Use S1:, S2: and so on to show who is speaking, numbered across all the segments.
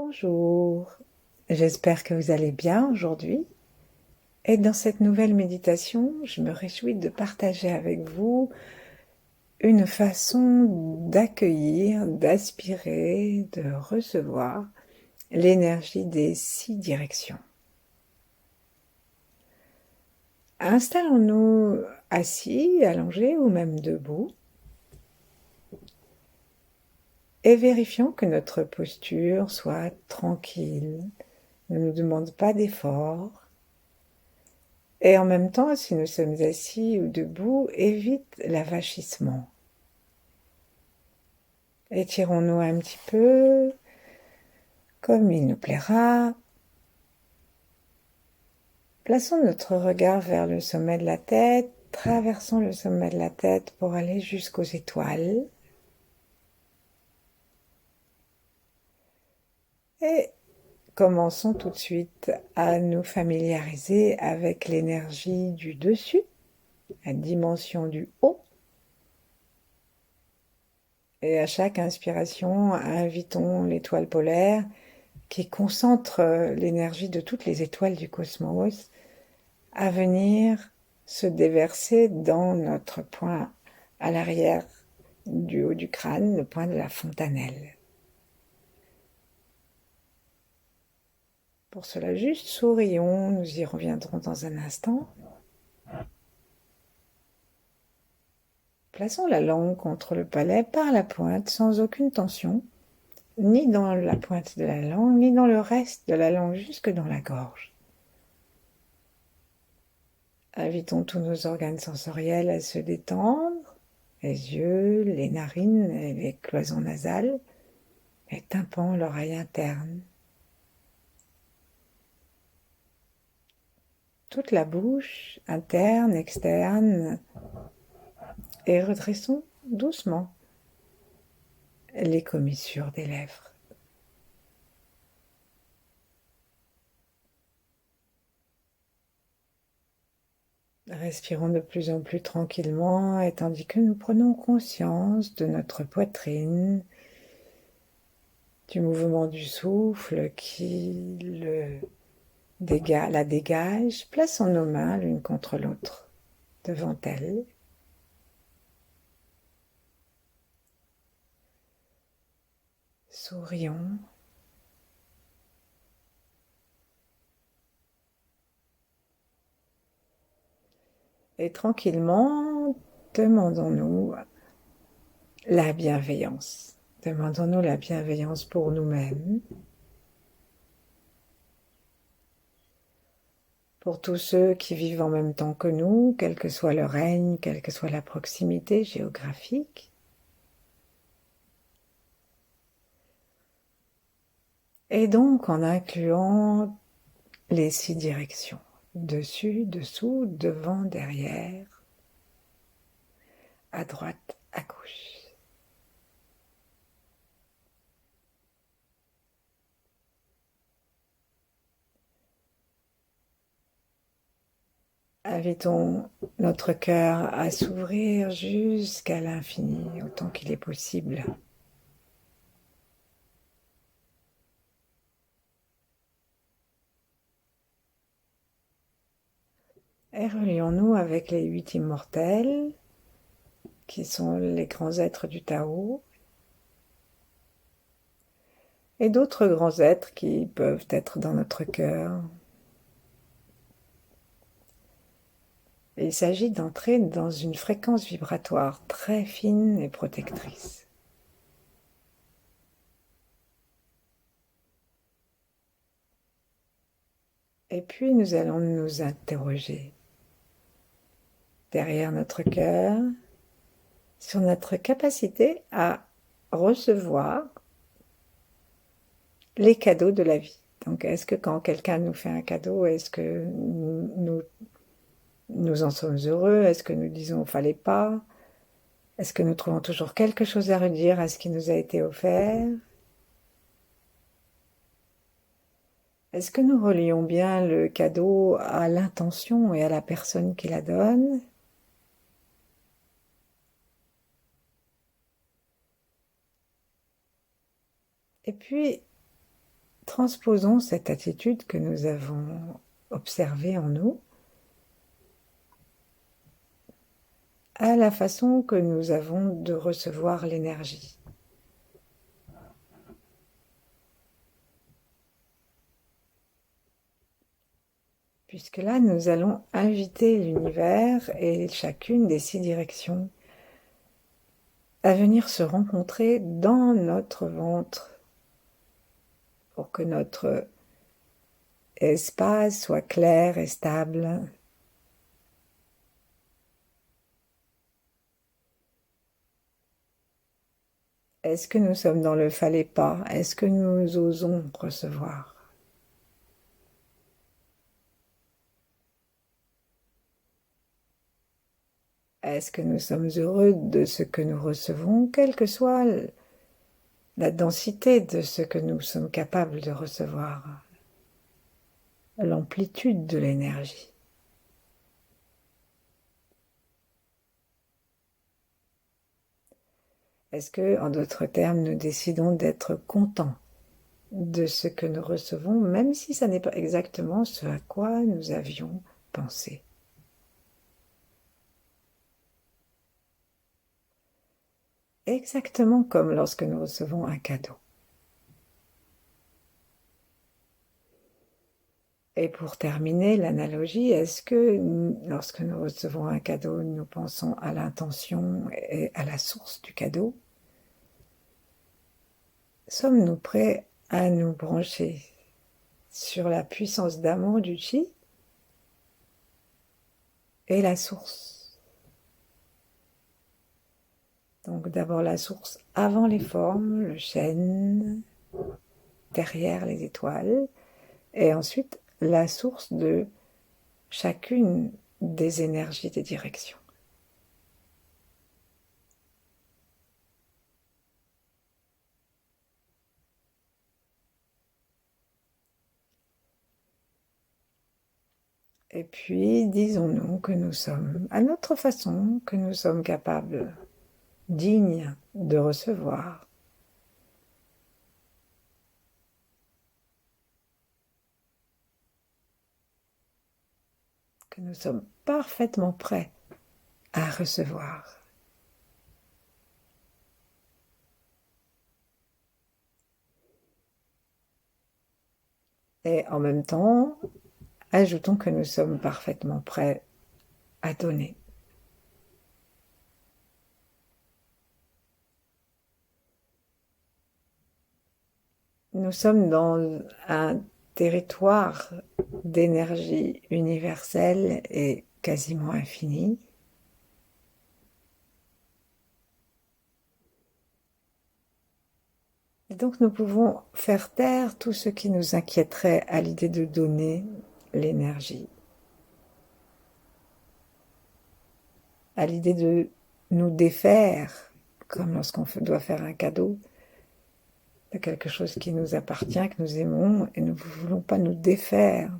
S1: Bonjour, j'espère que vous allez bien aujourd'hui. Et dans cette nouvelle méditation, je me réjouis de partager avec vous une façon d'accueillir, d'aspirer, de recevoir l'énergie des 6 directions. Installons-nous assis, allongés ou même debout et vérifions que notre posture soit tranquille, ne nous demande pas d'effort. Et en même temps, si nous sommes assis ou debout, évite l'avachissement. Étirons-nous un petit peu, comme il nous plaira. Plaçons notre regard vers le sommet de la tête, traversons le sommet de la tête pour aller jusqu'aux étoiles. Et commençons tout de suite à nous familiariser avec l'énergie du dessus, la dimension du haut. Et à chaque inspiration, invitons l'étoile polaire qui concentre l'énergie de toutes les étoiles du cosmos à venir se déverser dans notre point à l'arrière du haut du crâne, le point de la fontanelle. Pour cela, juste sourions, nous y reviendrons dans un instant. Plaçons la langue contre le palais par la pointe sans aucune tension, ni dans la pointe de la langue, ni dans le reste de la langue, jusque dans la gorge. Invitons tous nos organes sensoriels à se détendre, les yeux, les narines et les cloisons nasales, les tympans, l'oreille interne. Toute la bouche, interne, externe, et redressons doucement les commissures des lèvres. Respirons de plus en plus tranquillement et tandis que nous prenons conscience de notre poitrine, du mouvement du souffle qui la dégage, plaçons nos mains l'une contre l'autre devant elle. Sourions. Et tranquillement, demandons-nous la bienveillance. Demandons-nous la bienveillance pour nous-mêmes, pour tous ceux qui vivent en même temps que nous, quel que soit le règne, quelle que soit la proximité géographique. Et donc en incluant les 6 directions, dessus, dessous, devant, derrière, à droite, à gauche. Invitons notre cœur à s'ouvrir jusqu'à l'infini, autant qu'il est possible. Et relions-nous avec les 8 immortels, qui sont les grands êtres du Tao, et d'autres grands êtres qui peuvent être dans notre cœur. Il s'agit d'entrer dans une fréquence vibratoire très fine et protectrice. Et puis nous allons nous interroger derrière notre cœur sur notre capacité à recevoir les cadeaux de la vie. Donc est-ce que quand quelqu'un nous fait un cadeau, est-ce que nous en sommes heureux? Est-ce que nous disons fallait pas? Est-ce que nous trouvons toujours quelque chose à redire à ce qui nous a été offert? Est-ce que nous relions bien le cadeau à l'intention et à la personne qui la donne? Et puis, transposons cette attitude que nous avons observée en nous à la façon que nous avons de recevoir l'énergie. Puisque là, nous allons inviter l'univers et chacune des 6 directions à venir se rencontrer dans notre ventre pour que notre espace soit clair et stable. Est-ce que nous sommes dans le fallait pas? Est-ce que nous osons recevoir? Est-ce que nous sommes heureux de ce que nous recevons, quelle que soit la densité de ce que nous sommes capables de recevoir, l'amplitude de l'énergie? Est-ce que, en d'autres termes, nous décidons d'être contents de ce que nous recevons, même si ça n'est pas exactement ce à quoi nous avions pensé? Exactement comme lorsque nous recevons un cadeau. Et pour terminer l'analogie, est-ce que lorsque nous recevons un cadeau, nous pensons à l'intention et à la source du cadeau? Sommes-nous prêts à nous brancher sur la puissance d'amour du chi et la source? Donc d'abord la source avant les formes, le chêne, derrière les étoiles, et ensuite la source de chacune des énergies des directions. Et puis, disons-nous que nous sommes, à notre façon, que nous sommes capables, dignes de recevoir. Que nous sommes parfaitement prêts à recevoir. Et en même temps, ajoutons que nous sommes parfaitement prêts à donner. Nous sommes dans un territoire d'énergie universelle et quasiment infinie. Et donc nous pouvons faire taire tout ce qui nous inquiéterait à l'idée de donner l'énergie, à l'idée de nous défaire, comme lorsqu'on doit faire un cadeau, de quelque chose qui nous appartient, que nous aimons, et nous ne voulons pas nous défaire,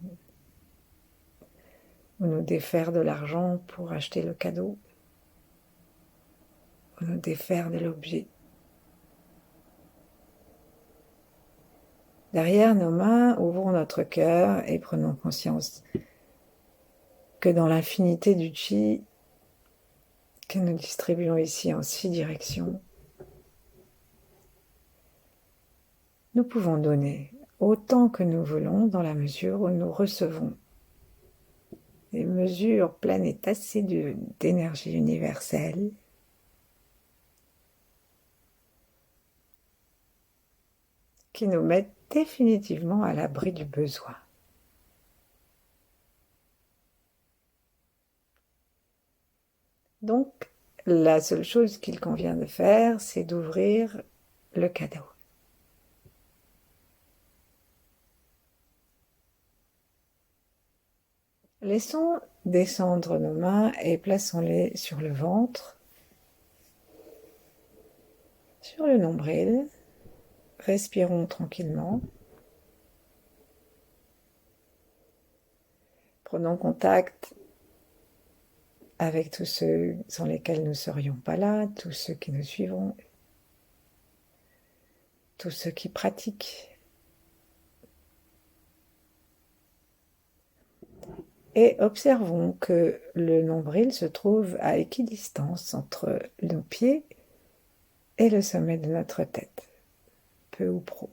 S1: ou nous défaire de l'argent pour acheter le cadeau, ou nous défaire de l'objet. Derrière nos mains, ouvrons notre cœur et prenons conscience que dans l'infinité du chi que nous distribuons ici en 6 directions, nous pouvons donner autant que nous voulons dans la mesure où nous recevons des mesures pleines et tassées d'énergie universelle qui nous mettent définitivement à l'abri du besoin. Donc, la seule chose qu'il convient de faire, c'est d'ouvrir le cadeau. Laissons descendre nos mains et plaçons-les sur le ventre, sur le nombril. Respirons tranquillement. Prenons contact avec tous ceux sans lesquels nous ne serions pas là, tous ceux qui nous suivront, tous ceux qui pratiquent Et observons que le nombril se trouve à équidistance entre nos pieds et le sommet de notre tête, peu ou prou.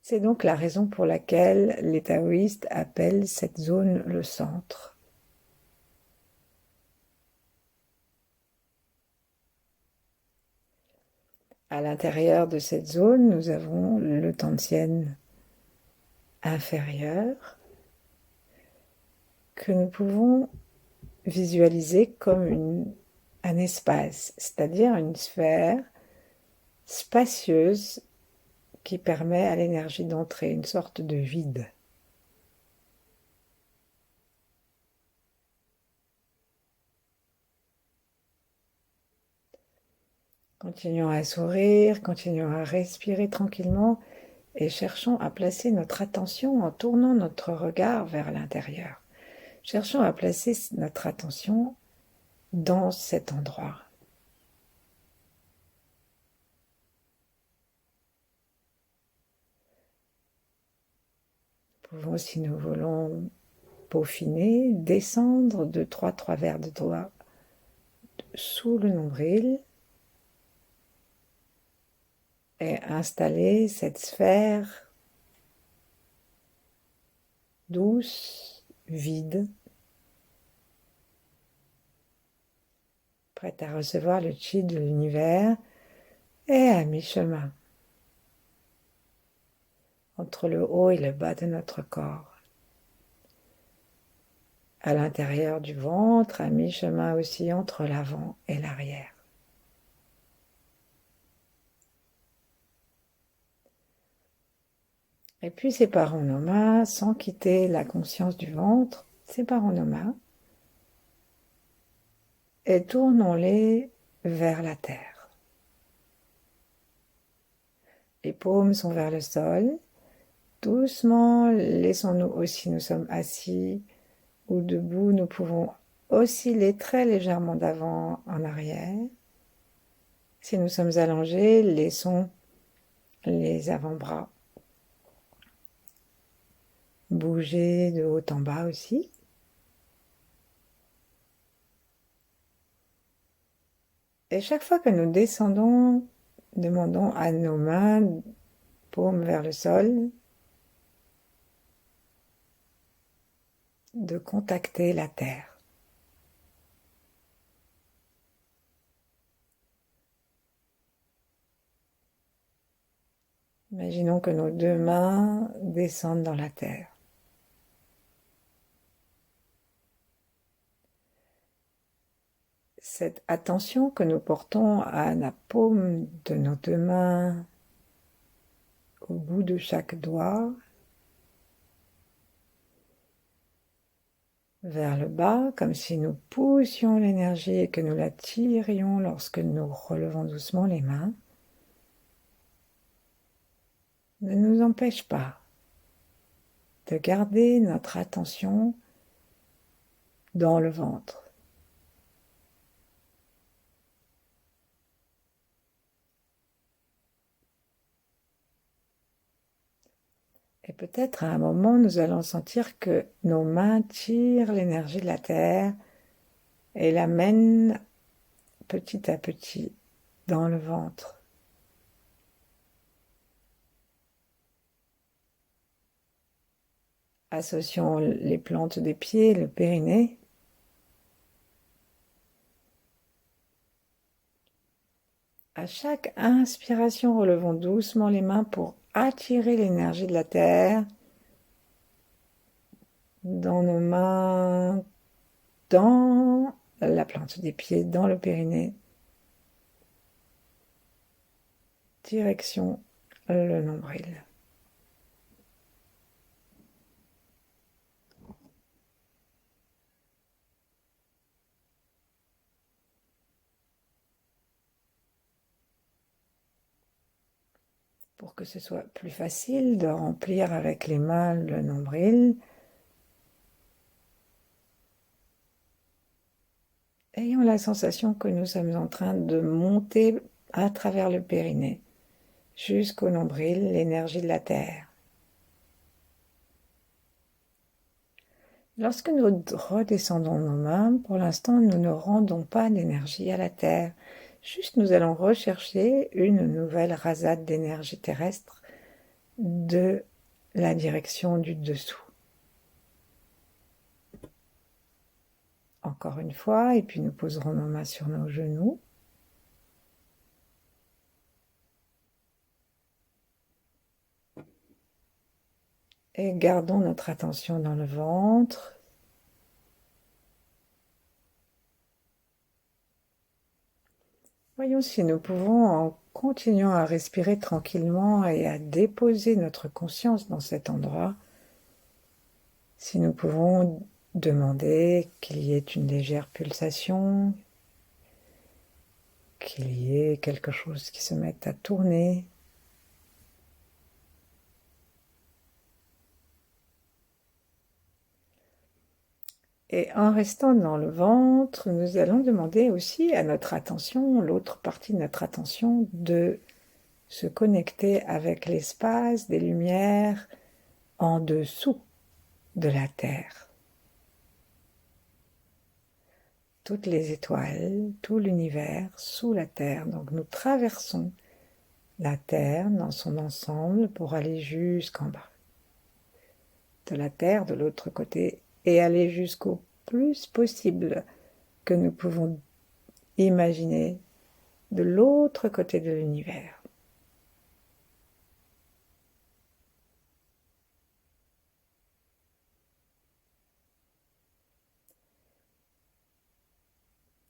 S1: C'est donc la raison pour laquelle les taoïstes appellent cette zone le centre. À l'intérieur de cette zone, nous avons le Tantien inférieur que nous pouvons visualiser comme un espace, c'est-à-dire une sphère spacieuse qui permet à l'énergie d'entrer, une sorte de vide. Continuons à sourire, continuons à respirer tranquillement et cherchons à placer notre attention en tournant notre regard vers l'intérieur. Cherchons à placer notre attention dans cet endroit. Nous pouvons, si nous voulons, peaufiner, descendre de 3 travers de doigts sous le nombril et installer cette sphère douce, vide, prête à recevoir le chi de l'univers et à mi-chemin entre le haut et le bas de notre corps. À l'intérieur du ventre, à mi-chemin aussi entre l'avant et l'arrière. Et puis séparons nos mains sans quitter la conscience du ventre. Séparons nos mains et tournons-les vers la terre. Les paumes sont vers le sol. Doucement, laissons-nous aussi, nous sommes assis ou debout, nous pouvons osciller très légèrement d'avant en arrière. Si nous sommes allongés, laissons les avant-bras bouger de haut en bas aussi. Et chaque fois que nous descendons, demandons à nos mains, paumes vers le sol, de contacter la terre. Imaginons que nos deux mains descendent dans la terre. Cette attention que nous portons à la paume de nos deux mains, au bout de chaque doigt, vers le bas, comme si nous poussions l'énergie et que nous la tirions lorsque nous relevons doucement les mains, ne nous empêche pas de garder notre attention dans le ventre. Et peut-être à un moment, nous allons sentir que nos mains tirent l'énergie de la terre et l'amènent petit à petit dans le ventre. Associons les plantes des pieds, le périnée. À chaque inspiration, relevons doucement les mains pour attirer l'énergie de la terre dans nos mains, dans la plante des pieds, dans le périnée. Direction le nombril. Pour que ce soit plus facile de remplir avec les mains le nombril, ayons la sensation que nous sommes en train de monter à travers le périnée jusqu'au nombril, l'énergie de la terre. Lorsque nous redescendons nos mains, pour l'instant, nous ne rendons pas d'énergie à la Terre. Juste, nous allons rechercher une nouvelle rasade d'énergie terrestre de la direction du dessous. Encore une fois, et puis nous poserons nos mains sur nos genoux. Et gardons notre attention dans le ventre. Voyons si nous pouvons, en continuant à respirer tranquillement et à déposer notre conscience dans cet endroit, si nous pouvons demander qu'il y ait une légère pulsation, qu'il y ait quelque chose qui se mette à tourner. Et en restant dans le ventre, nous allons demander aussi à notre attention, l'autre partie de notre attention, de se connecter avec l'espace des lumières en dessous de la Terre. Toutes les étoiles, tout l'univers sous la Terre. Donc nous traversons la Terre dans son ensemble pour aller jusqu'en bas. De la Terre de l'autre côté et aller jusqu'au plus possible que nous pouvons imaginer de l'autre côté de l'univers.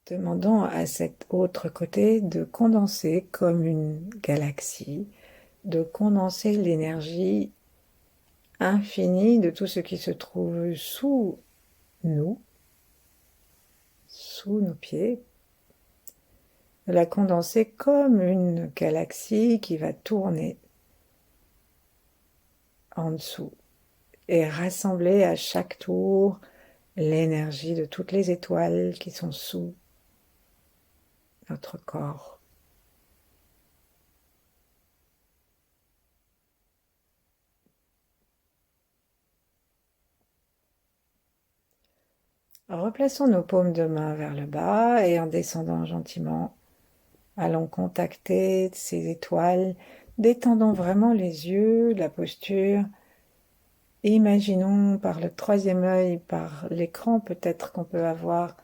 S1: Demandons à cet autre côté de condenser comme une galaxie, de condenser l'énergie infinie de tout ce qui se trouve sous nous, sous nos pieds, de la condenser comme une galaxie qui va tourner en dessous et rassembler à chaque tour l'énergie de toutes les étoiles qui sont sous notre corps. Replaçons nos paumes de main vers le bas et en descendant gentiment, allons contacter ces étoiles, détendons vraiment les yeux, la posture. Imaginons par le troisième œil, par l'écran peut-être qu'on peut avoir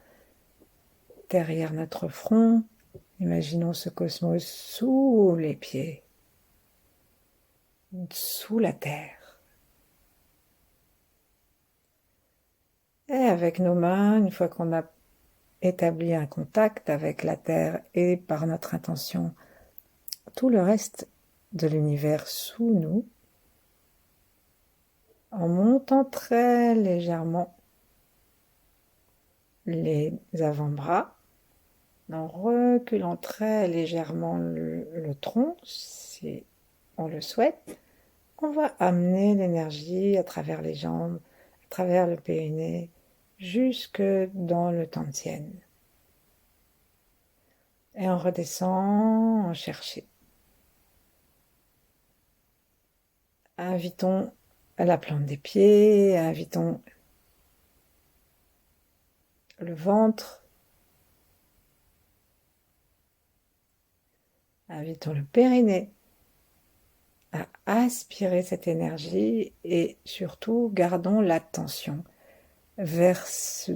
S1: derrière notre front, imaginons ce cosmos sous les pieds, sous la terre. Et avec nos mains, une fois qu'on a établi un contact avec la terre et par notre intention, tout le reste de l'univers sous nous, en montant très légèrement les avant-bras, en reculant très légèrement le tronc, si on le souhaite, on va amener l'énergie à travers les jambes, à travers le périnée, jusque dans le tantien. Et on redescend, on cherche. Invitons à la plante des pieds, invitons le ventre, invitons le périnée à aspirer cette énergie et surtout gardons l'attention vers ce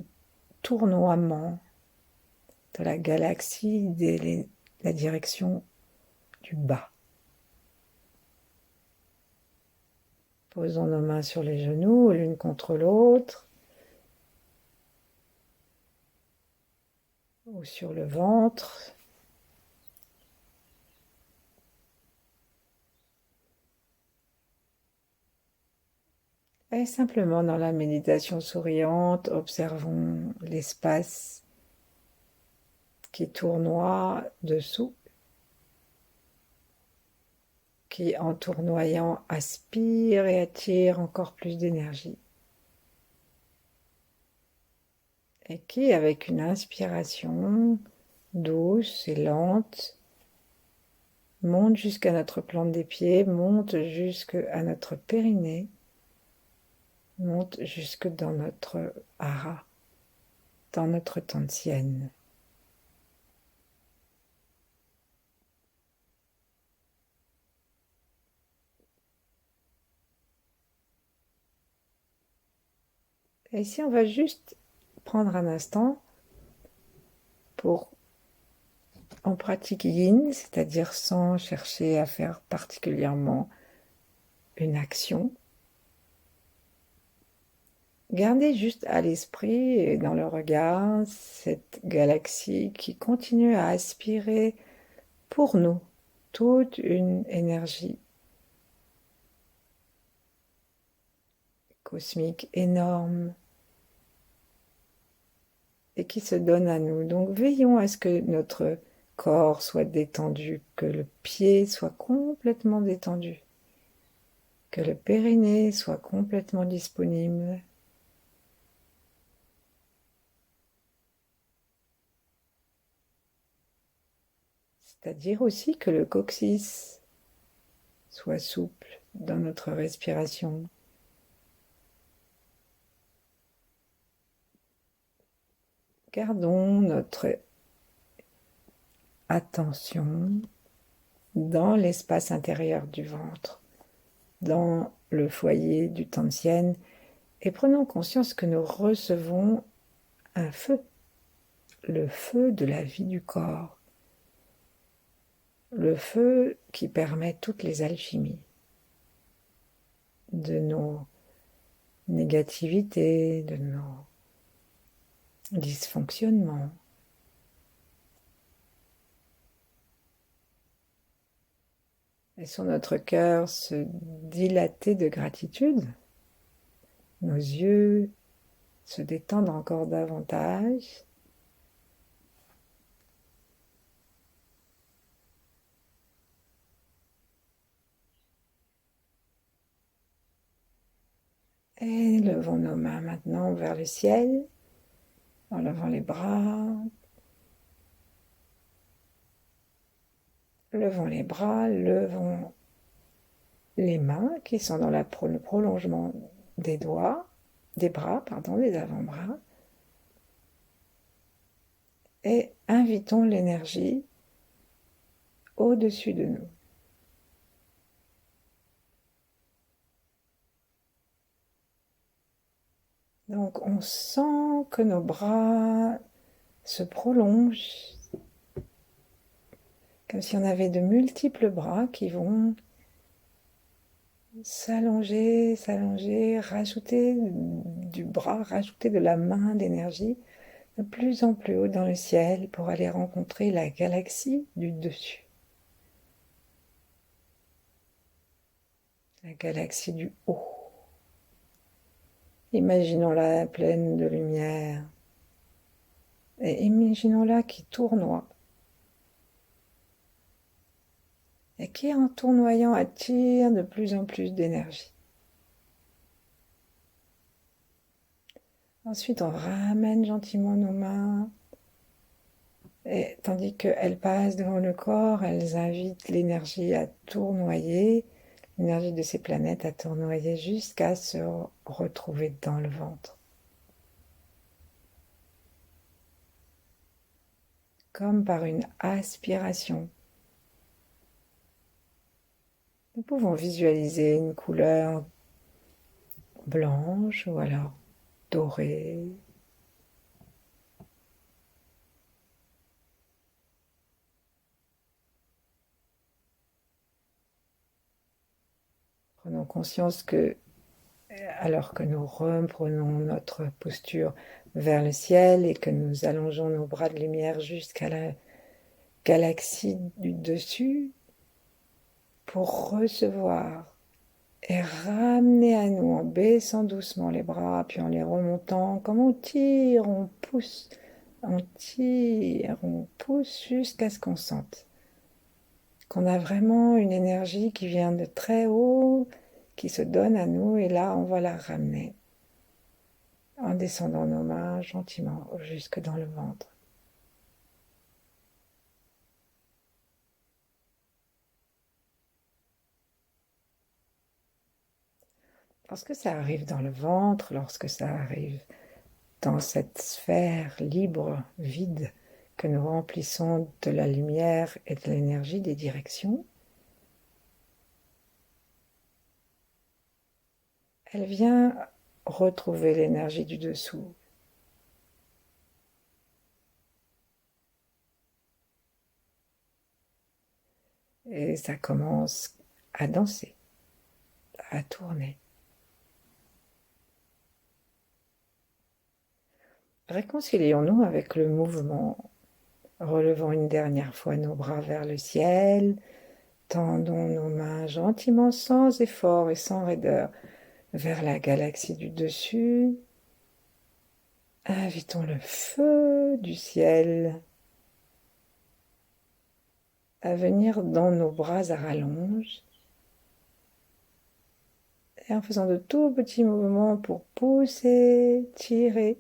S1: tournoiement de la galaxie de la direction du bas. Posons nos mains sur les genoux, l'une contre l'autre, ou sur le ventre. Et simplement dans la méditation souriante, observons l'espace qui tournoie dessous, qui en tournoyant aspire et attire encore plus d'énergie. Et qui, avec une inspiration douce et lente, monte jusqu'à notre plante des pieds, monte jusqu'à notre périnée, monte jusque dans notre hara, dans notre tantienne. Et ici, on va juste prendre un instant pour, en pratique yin, c'est-à-dire sans chercher à faire particulièrement une action, gardez juste à l'esprit et dans le regard cette galaxie qui continue à aspirer pour nous toute une énergie cosmique énorme et qui se donne à nous. Donc veillons à ce que notre corps soit détendu, que le pied soit complètement détendu, que le périnée soit complètement disponible. C'est-à-dire aussi que le coccyx soit souple dans notre respiration. Gardons notre attention dans l'espace intérieur du ventre, dans le foyer du Tantien, et prenons conscience que nous recevons un feu, le feu de la vie du corps, le feu qui permet toutes les alchimies de nos négativités, de nos dysfonctionnements. Laissons notre cœur se dilater de gratitude, nos yeux se détendre encore davantage. Et levons nos mains maintenant vers le ciel, en levant les bras. Levons les bras, levons les mains qui sont dans le prolongement des doigts, des bras, pardon, des avant-bras. Et invitons l'énergie au-dessus de nous. Donc on sent que nos bras se prolongent, comme si on avait de multiples bras qui vont s'allonger, s'allonger, rajouter du bras, rajouter de la main d'énergie de plus en plus haut dans le ciel pour aller rencontrer la galaxie du dessus. La galaxie du haut. Imaginons-la pleine de lumière. Et imaginons-la qui tournoie. Et qui, en tournoyant, attire de plus en plus d'énergie. Ensuite, on ramène gentiment nos mains. Et tandis qu'elles passent devant le corps, elles invitent l'énergie à tournoyer, l'énergie de ces planètes à tournoyer jusqu'à se retrouver dans le ventre. Comme par une aspiration. Nous pouvons visualiser une couleur blanche ou alors dorée. Prenons conscience que, alors que nous reprenons notre posture vers le ciel et que nous allongeons nos bras de lumière jusqu'à la galaxie du dessus, pour recevoir et ramener à nous en baissant doucement les bras, puis en les remontant, comme on tire, on pousse jusqu'à ce qu'on sente qu'on a vraiment une énergie qui vient de très haut, qui se donne à nous, et là on va la ramener en descendant nos mains gentiment jusque dans le ventre. Lorsque ça arrive dans le ventre, lorsque ça arrive dans cette sphère libre, vide, que nous remplissons de la lumière et de l'énergie des directions, elle vient retrouver l'énergie du dessous. Et ça commence à danser, à tourner. Réconcilions-nous avec le mouvement, relevant une dernière fois nos bras vers le ciel, tendons nos mains gentiment sans effort et sans raideur vers la galaxie du dessus. Invitons le feu du ciel à venir dans nos bras à rallonge et en faisant de tout petits mouvements pour pousser, tirer.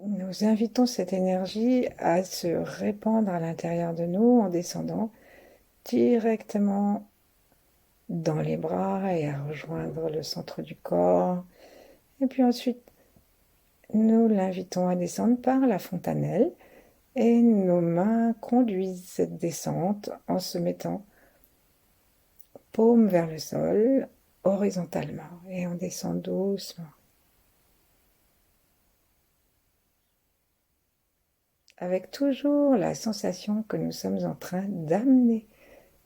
S1: Nous invitons cette énergie à se répandre à l'intérieur de nous en descendant directement dans les bras et à rejoindre le centre du corps. Et puis ensuite, nous l'invitons à descendre par la fontanelle et nos mains conduisent cette descente en se mettant paume vers le sol, horizontalement, et on descend doucement. Avec toujours la sensation que nous sommes en train d'amener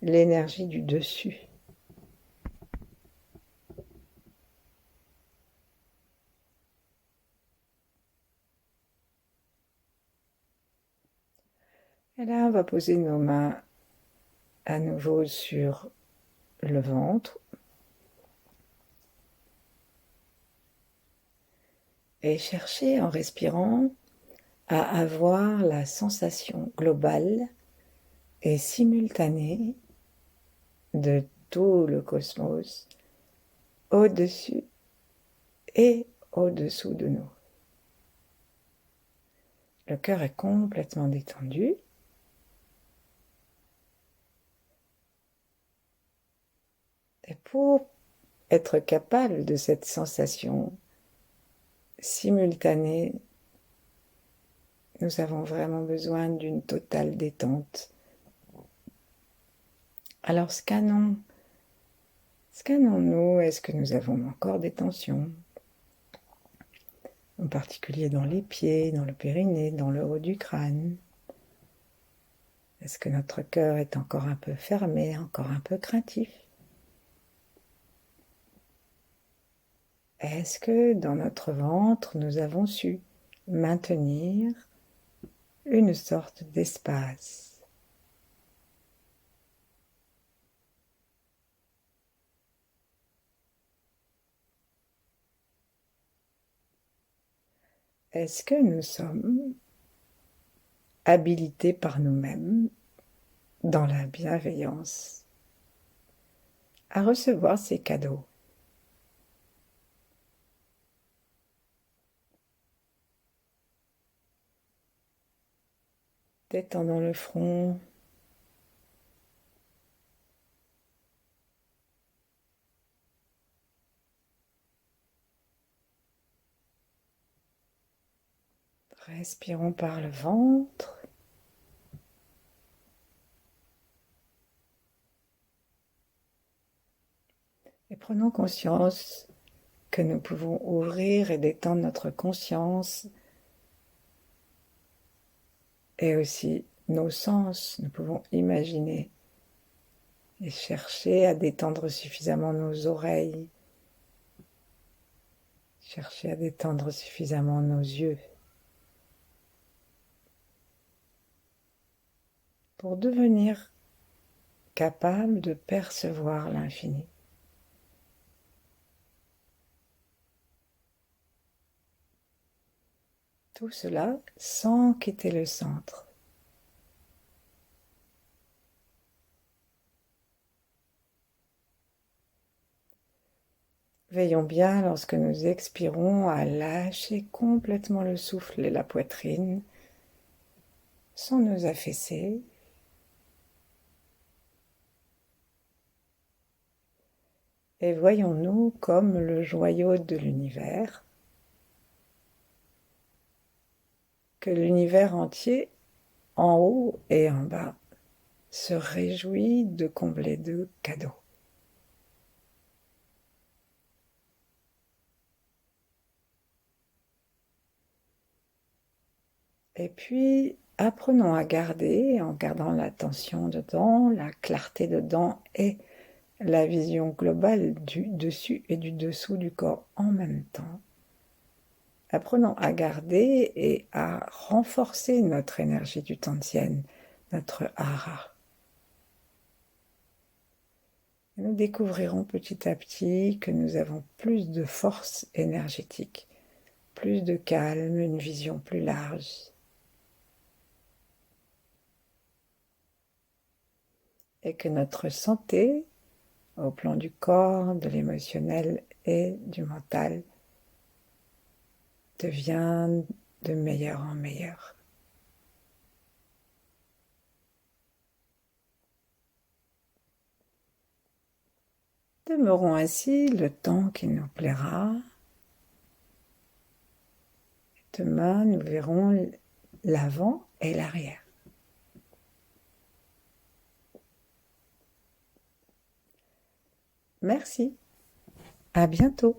S1: l'énergie du dessus. Et là, on va poser nos mains à nouveau sur le ventre et chercher en respirant à avoir la sensation globale et simultanée de tout le cosmos au-dessus et au-dessous de nous. Le cœur est complètement détendu. Et pour être capable de cette sensation simultanée, nous avons vraiment besoin d'une totale détente. Alors scannons-nous, est-ce que nous avons encore des tensions? En particulier dans les pieds, dans le périnée, dans le haut du crâne. Est-ce que notre cœur est encore un peu fermé, encore un peu craintif? Est-ce que dans notre ventre, nous avons su maintenir une sorte d'espace? Est-ce que nous sommes habilités par nous-mêmes dans la bienveillance à recevoir ces cadeaux? Détendons le front. Respirons par le ventre. Et prenons conscience que nous pouvons ouvrir et détendre notre conscience et aussi nos sens. Nous pouvons imaginer et chercher à détendre suffisamment nos oreilles, chercher à détendre suffisamment nos yeux pour devenir capable de percevoir l'infini. Tout cela sans quitter le centre. Veillons bien, lorsque nous expirons, à lâcher complètement le souffle et la poitrine sans nous affaisser. et voyons-nous comme le joyau de l'univers, que l'univers entier, en haut et en bas, se réjouit de combler de cadeaux. Et puis, apprenons à garder, en gardant l'attention dedans, la clarté dedans et la vision globale du dessus et du dessous du corps en même temps. Apprenons à garder et à renforcer notre énergie du Tantien, notre hara. Et nous découvrirons petit à petit que nous avons plus de force énergétique, plus de calme, une vision plus large. Et que notre santé, au plan du corps, de l'émotionnel et du mental, devient de meilleur en meilleur. Demeurons ainsi le temps qui nous plaira. Demain, nous verrons l'avant et l'arrière. Merci. À bientôt.